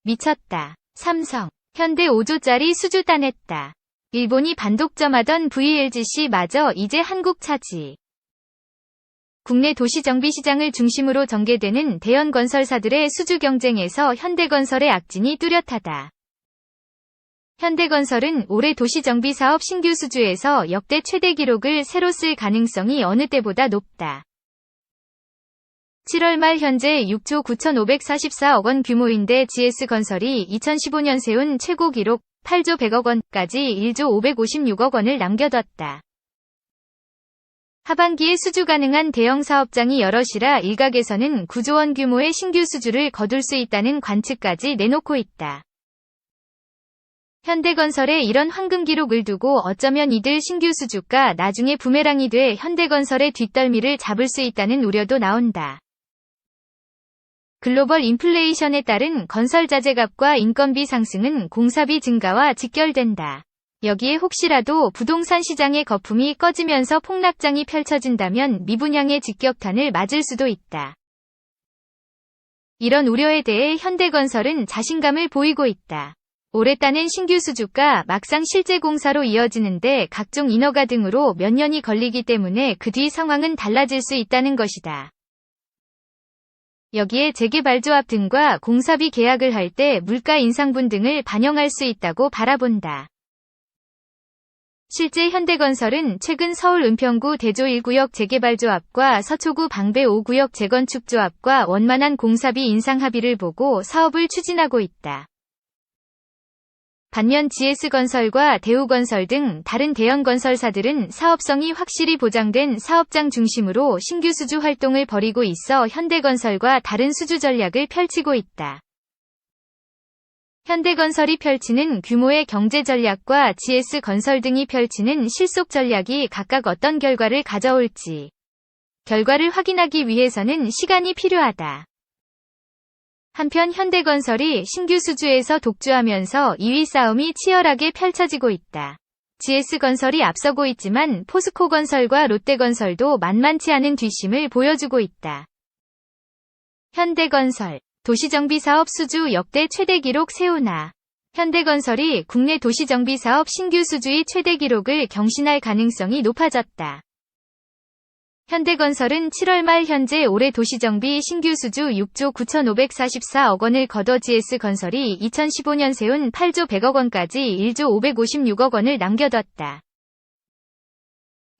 미쳤다. 삼성, 현대 5조짜리 수주 따냈다. 일본이 반독점하던 VLGC마저 이제 한국 차지. 국내 도시정비 시장을 중심으로 전개되는 대형 건설사들의 수주 경쟁에서 현대건설의 악진이 뚜렷하다. 현대건설은 올해 도시정비 사업 신규 수주에서 역대 최대 기록을 새로 쓸 가능성이 어느 때보다 높다. 7월 말 현재 6조 9,544억 원 규모인데 GS건설이 2015년 세운 최고 기록 8조 100억 원까지 1조 556억 원을 남겨뒀다. 하반기에 수주 가능한 대형 사업장이 여럿이라 일각에서는 9조 원 규모의 신규 수주를 거둘 수 있다는 관측까지 내놓고 있다. 현대건설의 이런 황금 기록을 두고 어쩌면 이들 신규 수주가 나중에 부메랑이 돼 현대건설의 뒷덜미를 잡을 수 있다는 우려도 나온다. 글로벌 인플레이션에 따른 건설 자재값과 인건비 상승은 공사비 증가와 직결된다. 여기에 혹시라도 부동산 시장의 거품이 꺼지면서 폭락장이 펼쳐진다면 미분양의 직격탄을 맞을 수도 있다. 이런 우려에 대해 현대건설은 자신감을 보이고 있다. 올해 따낸 신규 수주가 막상 실제 공사로 이어지는데 각종 인허가 등으로 몇 년이 걸리기 때문에 그 뒤 상황은 달라질 수 있다는 것이다. 여기에 재개발조합 등과 공사비 계약을 할 때 물가 인상분 등을 반영할 수 있다고 바라본다. 실제 현대건설은 최근 서울 은평구 대조 1구역 재개발조합과 서초구 방배 5구역 재건축조합과 원만한 공사비 인상 합의를 보고 사업을 추진하고 있다. 반면 GS건설과 대우건설 등 다른 대형 건설사들은 사업성이 확실히 보장된 사업장 중심으로 신규 수주 활동을 벌이고 있어 현대건설과 다른 수주 전략을 펼치고 있다. 현대건설이 펼치는 규모의 경제 전략과 GS건설 등이 펼치는 실속 전략이 각각 어떤 결과를 가져올지 결과를 확인하기 위해서는 시간이 필요하다. 한편 현대건설이 신규 수주에서 독주하면서 2위 싸움이 치열하게 펼쳐지고 있다. GS건설이 앞서고 있지만 포스코건설과 롯데건설도 만만치 않은 뒷심을 보여주고 있다. 현대건설 도시정비사업 수주 역대 최대 기록 세우나. 현대건설이 국내 도시정비사업 신규 수주의 최대 기록을 경신할 가능성이 높아졌다. 현대건설은 7월 말 현재 올해 도시정비 신규 수주 6조 9,544억 원을 거둬 GS건설이 2015년 세운 8조 100억 원까지 1조 556억 원을 남겨뒀다.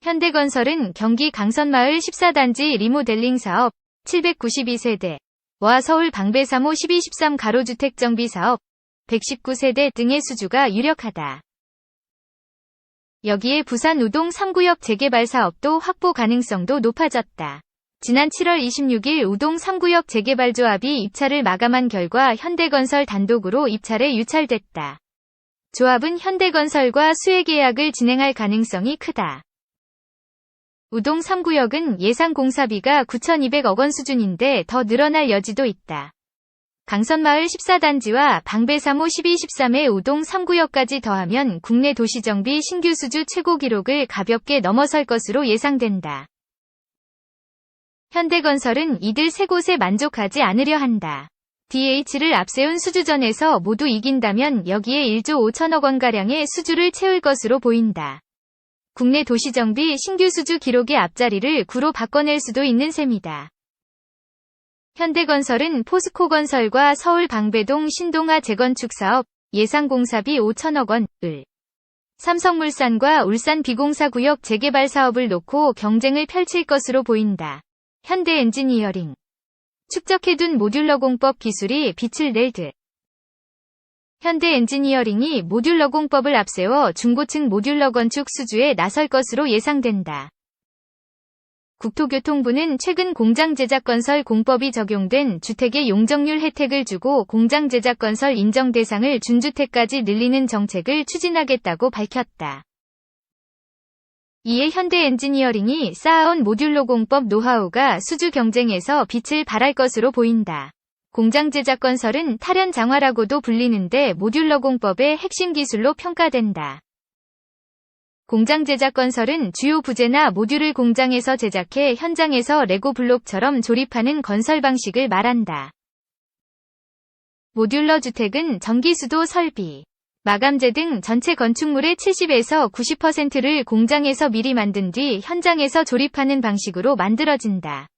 현대건설은 경기 강선마을 14단지 리모델링 사업 792세대 와 서울 방배 3호 12-13 가로주택 정비 사업 119세대 등의 수주가 유력하다. 여기에 부산 우동 3구역 재개발 사업도 확보 가능성도 높아졌다. 지난 7월 26일 우동 3구역 재개발 조합이 입찰을 마감한 결과 현대건설 단독으로 입찰에 유찰됐다. 조합은 현대건설과 수혜 계약을 진행할 가능성이 크다. 우동 3구역은 예상 공사비가 9,200억 원 수준인데 더 늘어날 여지도 있다. 강선마을 14단지와 방배 3호 12-13의 우동 3구역까지 더하면 국내 도시정비 신규 수주 최고 기록을 가볍게 넘어설 것으로 예상된다. 현대건설은 이들 세 곳에 만족하지 않으려 한다. DH를 앞세운 수주전에서 모두 이긴다면 여기에 1조 5천억 원가량의 수주를 채울 것으로 보인다. 국내 도시정비 신규 수주 기록의 앞자리를 9로 바꿔낼 수도 있는 셈이다. 현대건설은 포스코건설과 서울 방배동 신동아 재건축 사업 예상 공사비 5천억 원을 삼성물산과 울산 비공사 구역 재개발 사업을 놓고 경쟁을 펼칠 것으로 보인다. 현대엔지니어링 축적해둔 모듈러 공법 기술이 빛을 낼 듯. 현대엔지니어링이 모듈러 공법을 앞세워 중고층 모듈러 건축 수주에 나설 것으로 예상된다. 국토교통부는 최근 공장제작건설 공법이 적용된 주택의 용적률 혜택을 주고 공장제작건설 인정 대상을 준주택까지 늘리는 정책을 추진하겠다고 밝혔다. 이에 현대엔지니어링이 쌓아온 모듈러 공법 노하우가 수주 경쟁에서 빛을 발할 것으로 보인다. 공장제작건설은 탈연 장화라고도 불리는데 모듈러 공법의 핵심 기술로 평가된다. 공장제작건설은 주요 부재나 모듈을 공장에서 제작해 현장에서 레고 블록처럼 조립하는 건설 방식을 말한다. 모듈러 주택은 전기수도 설비, 마감재 등 전체 건축물의 70에서 90%를 공장에서 미리 만든 뒤 현장에서 조립하는 방식으로 만들어진다.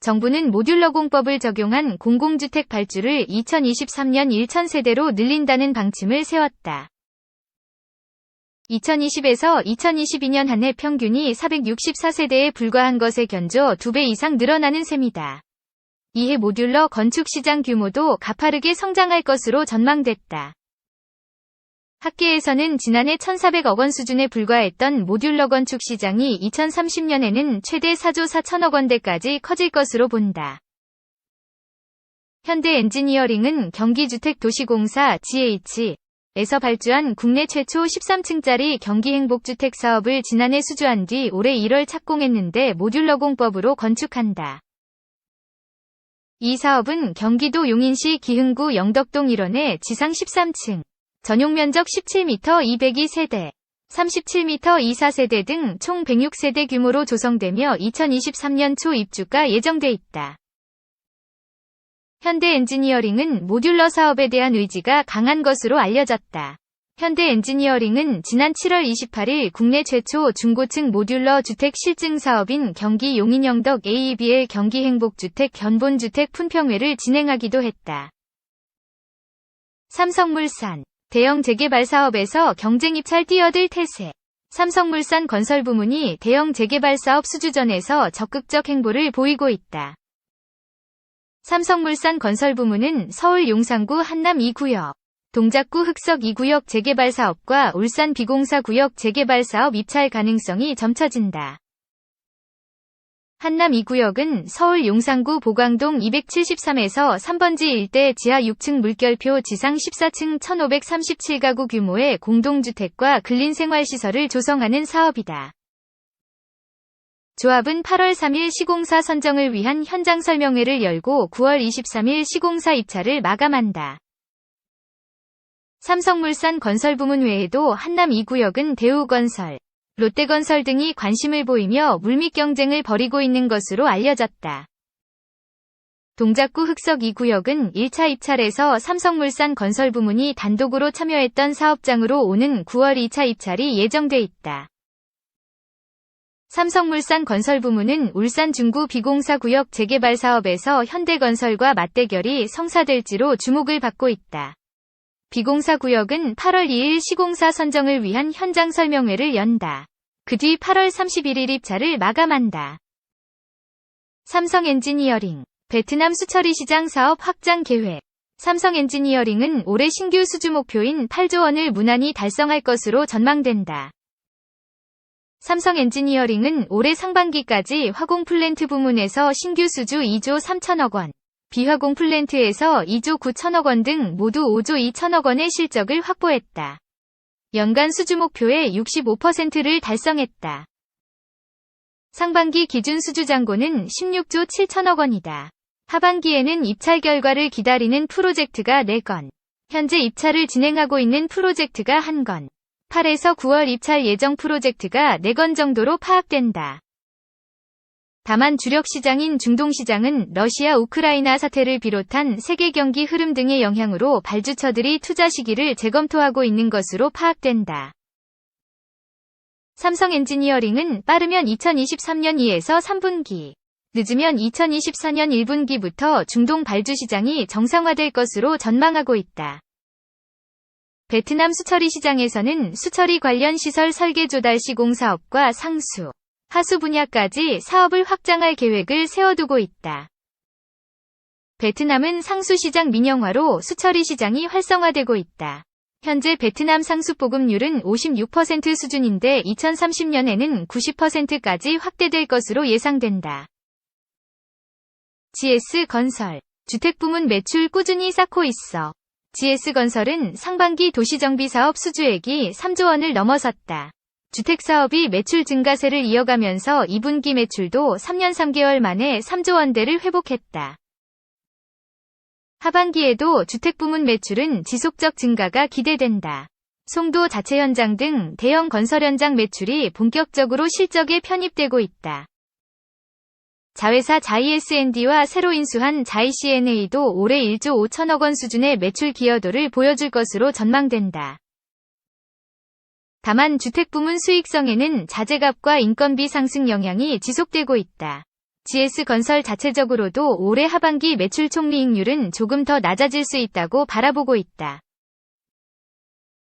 정부는 모듈러 공법을 적용한 공공주택 발주를 2023년 1000세대로 늘린다는 방침을 세웠다. 2020에서 2022년 한 해 평균이 464세대에 불과한 것에 견조 2배 이상 늘어나는 셈이다. 이해 모듈러 건축 시장 규모도 가파르게 성장할 것으로 전망됐다. 학계에서는 지난해 1,400억 원 수준에 불과했던 모듈러 건축 시장이 2030년에는 최대 4조 4천억 원대까지 커질 것으로 본다. 현대 엔지니어링은 경기주택도시공사 GH에서 발주한 국내 최초 13층짜리 경기행복주택 사업을 지난해 수주한 뒤 올해 1월 착공했는데 모듈러 공법으로 건축한다. 이 사업은 경기도 용인시 기흥구 영덕동 일원의 지상 13층, 전용 면적 17m 202세대, 37m 24세대 등 총 106세대 규모로 조성되며 2023년 초 입주가 예정돼 있다. 현대 엔지니어링은 모듈러 사업에 대한 의지가 강한 것으로 알려졌다. 현대 엔지니어링은 지난 7월 28일 국내 최초 중고층 모듈러 주택 실증 사업인 경기 용인 영덕 AEBL 경기행복주택 견본주택 품평회를 진행하기도 했다. 삼성물산 대형 재개발 사업에서 경쟁 입찰 뛰어들 태세. 삼성물산 건설 부문이 대형 재개발 사업 수주전에서 적극적 행보를 보이고 있다. 삼성물산 건설 부문은 서울 용산구 한남 2구역, 동작구 흑석 2구역 재개발 사업과 울산 비공사 구역 재개발 사업 입찰 가능성이 점쳐진다. 한남 2구역은 서울 용산구 보광동 273에서 3번지 일대 지하 6층 물결표 지상 14층 1537가구 규모의 공동주택과 근린생활시설을 조성하는 사업이다. 조합은 8월 3일 시공사 선정을 위한 현장 설명회를 열고 9월 23일 시공사 입찰을 마감한다. 삼성물산 건설 부문 외에도 한남 2구역은 대우건설, 롯데건설 등이 관심을 보이며 물밑 경쟁을 벌이고 있는 것으로 알려졌다. 동작구 흑석 2구역은 1차 입찰에서 삼성물산 건설 부문이 단독으로 참여했던 사업장으로 오는 9월 2차 입찰이 예정돼 있다. 삼성물산 건설 부문은 울산 중구 비공사 구역 재개발 사업에서 현대건설과 맞대결이 성사될지로 주목을 받고 있다. 비공사 구역은 8월 2일 시공사 선정을 위한 현장 설명회를 연다. 그 뒤 8월 31일 입찰을 마감한다. 삼성 엔지니어링, 베트남 수처리 시장 사업 확장 계획. 삼성 엔지니어링은 올해 신규 수주 목표인 8조 원을 무난히 달성할 것으로 전망된다. 삼성 엔지니어링은 올해 상반기까지 화공 플랜트 부문에서 신규 수주 2조 3천억 원, 비화공 플랜트에서 2조 9천억 원 등 모두 5조 2천억 원의 실적을 확보했다. 연간 수주 목표의 65%를 달성했다. 상반기 기준 수주 잔고는 16조 7천억 원이다. 하반기에는 입찰 결과를 기다리는 프로젝트가 4건, 현재 입찰을 진행하고 있는 프로젝트가 1건, 8에서 9월 입찰 예정 프로젝트가 4건 정도로 파악된다. 다만 주력 시장인 중동시장은 러시아 우크라이나 사태를 비롯한 세계 경기 흐름 등의 영향으로 발주처들이 투자 시기를 재검토하고 있는 것으로 파악된다. 삼성 엔지니어링은 빠르면 2023년 2에서 3분기, 늦으면 2024년 1분기부터 중동 발주 시장이 정상화될 것으로 전망하고 있다. 베트남 수처리 시장에서는 수처리 관련 시설 설계 조달 시공 사업과 상수, 하수 분야까지 사업을 확장할 계획을 세워두고 있다. 베트남은 상수 시장 민영화로 수처리 시장이 활성화되고 있다. 현재 베트남 상수 보급률은 56% 수준인데 2030년에는 90%까지 확대될 것으로 예상된다. GS건설, 주택부문 매출 꾸준히 쌓고 있어. GS건설은 상반기 도시정비사업 수주액이 3조 원을 넘어섰다. 주택사업이 매출 증가세를 이어가면서 2분기 매출도 3년 3개월 만에 3조 원대를 회복했다. 하반기에도 주택부문 매출은 지속적 증가가 기대된다. 송도 자체 현장 등 대형 건설 현장 매출이 본격적으로 실적에 편입되고 있다. 자회사 자이S&D와 새로 인수한 자이CNA도 올해 1조 5천억 원 수준의 매출 기여도를 보여줄 것으로 전망된다. 다만 주택부문 수익성에는 자재값과 인건비 상승 영향이 지속되고 있다. GS건설 자체적으로도 올해 하반기 매출 총이익률은 조금 더 낮아질 수 있다고 바라보고 있다.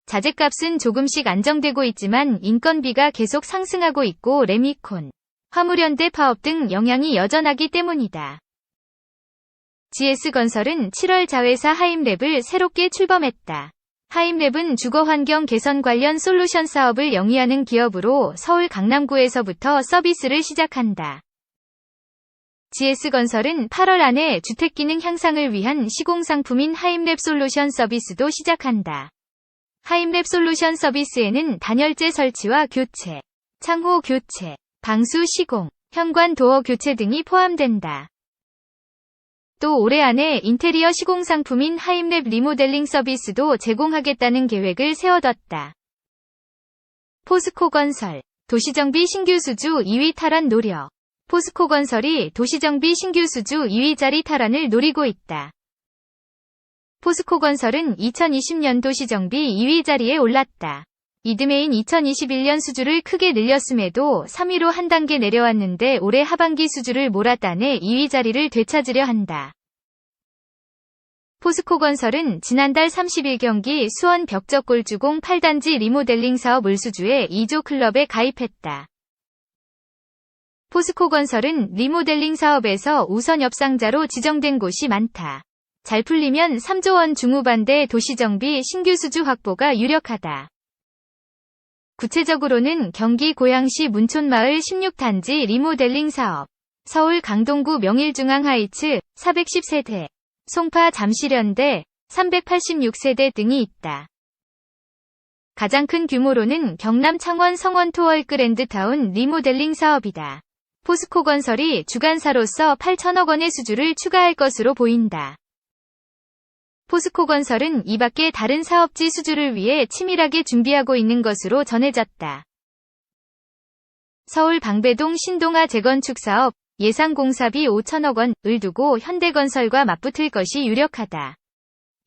자재값은 조금씩 안정되고 있지만 인건비가 계속 상승하고 있고 레미콘, 화물현대 파업 등 영향이 여전하기 때문이다. GS건설은 7월 자회사 하임랩을 새롭게 출범했다. 하임랩은 주거환경 개선 관련 솔루션 사업을 영위하는 기업으로 서울 강남구에서부터 서비스를 시작한다. GS건설은 8월 안에 주택기능 향상을 위한 시공상품인 하임랩 솔루션 서비스도 시작한다. 하임랩 솔루션 서비스에는 단열재 설치와 교체, 창호 교체, 방수 시공, 현관 도어 교체 등이 포함된다. 또 올해 안에 인테리어 시공상품인 하임랩 리모델링 서비스도 제공하겠다는 계획을 세워뒀다. 포스코건설, 도시정비 신규 수주 2위 탈환 노려. 포스코건설이 도시정비 신규 수주 2위 자리 탈환을 노리고 있다. 포스코건설은 2020년 도시정비 2위 자리에 올랐다. 이듬해인 2021년 수주를 크게 늘렸음에도 3위로 한 단계 내려왔는데 올해 하반기 수주를 몰아따내 2위 자리를 되찾으려 한다. 포스코건설은 지난달 30일 경기 수원 벽적골주공 8단지 리모델링 사업 을수주에 2조 클럽에 가입했다. 포스코건설은 리모델링 사업에서 우선 협상자로 지정된 곳이 많다. 잘 풀리면 3조 원 중후반대 도시정비 신규 수주 확보가 유력하다. 구체적으로는 경기 고양시 문촌마을 16단지 리모델링 사업, 서울 강동구 명일중앙하이츠 410세대, 송파 잠실현대 386세대 등이 있다. 가장 큰 규모로는 경남 창원 성원 토월 그랜드타운 리모델링 사업이다. 포스코건설이 주관사로서 8천억 원의 수주를 추가할 것으로 보인다. 포스코건설은 이 밖에 다른 사업지 수주를 위해 치밀하게 준비하고 있는 것으로 전해졌다. 서울 방배동 신동아 재건축 사업, 예상 공사비 5천억 원을 두고 현대건설과 맞붙을 것이 유력하다.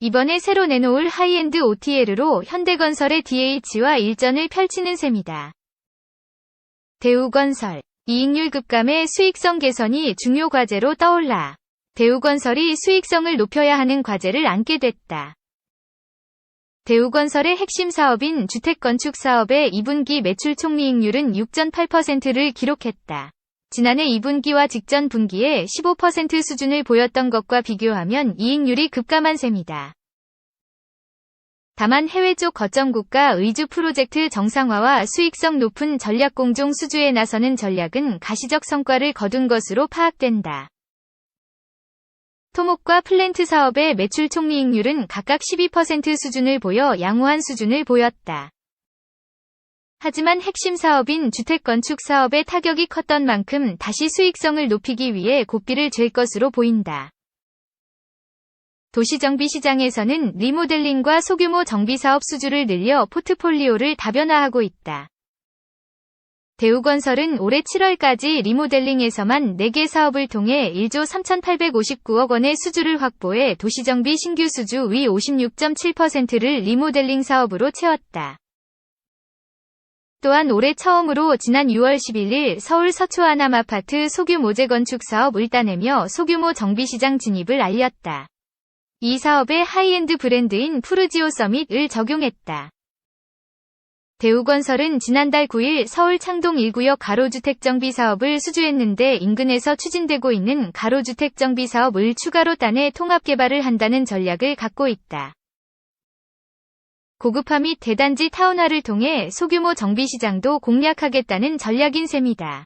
이번에 새로 내놓을 하이엔드 OTL으로 현대건설의 DH와 일전을 펼치는 셈이다. 대우건설, 이익률 급감의 수익성 개선이 중요 과제로 떠올라 대우건설이 수익성을 높여야 하는 과제를 안게 됐다. 대우건설의 핵심 사업인 주택건축 사업의 2분기 매출 총이익률은 6.8%를 기록했다. 지난해 2분기와 직전 분기에 15% 수준을 보였던 것과 비교하면 이익률이 급감한 셈이다. 다만 해외 쪽 거점국가 의주 프로젝트 정상화와 수익성 높은 전략공종 수주에 나서는 전략은 가시적 성과를 거둔 것으로 파악된다. 토목과 플랜트 사업의 매출 총이익률은 각각 12% 수준을 보여 양호한 수준을 보였다. 하지만 핵심 사업인 주택건축 사업의 타격이 컸던 만큼 다시 수익성을 높이기 위해 고삐를 잴 것으로 보인다. 도시정비 시장에서는 리모델링과 소규모 정비사업 수주를 늘려 포트폴리오를 다변화하고 있다. 대우건설은 올해 7월까지 리모델링에서만 4개 사업을 통해 1조 3,859억 원의 수주를 확보해 도시정비 신규 수주 위 56.7%를 리모델링 사업으로 채웠다. 또한 올해 처음으로 지난 6월 11일 서울 서초하남 아파트 소규모 재건축 사업을 따내며 소규모 정비시장 진입을 알렸다. 이 사업에 하이엔드 브랜드인 푸르지오 서밋을 적용했다. 대우건설은 지난달 9일 서울 창동 1구역 가로주택 정비 사업을 수주했는데 인근에서 추진되고 있는 가로주택 정비 사업을 추가로 따내 통합 개발을 한다는 전략을 갖고 있다. 고급화 및 대단지 타운화를 통해 소규모 정비 시장도 공략하겠다는 전략인 셈이다.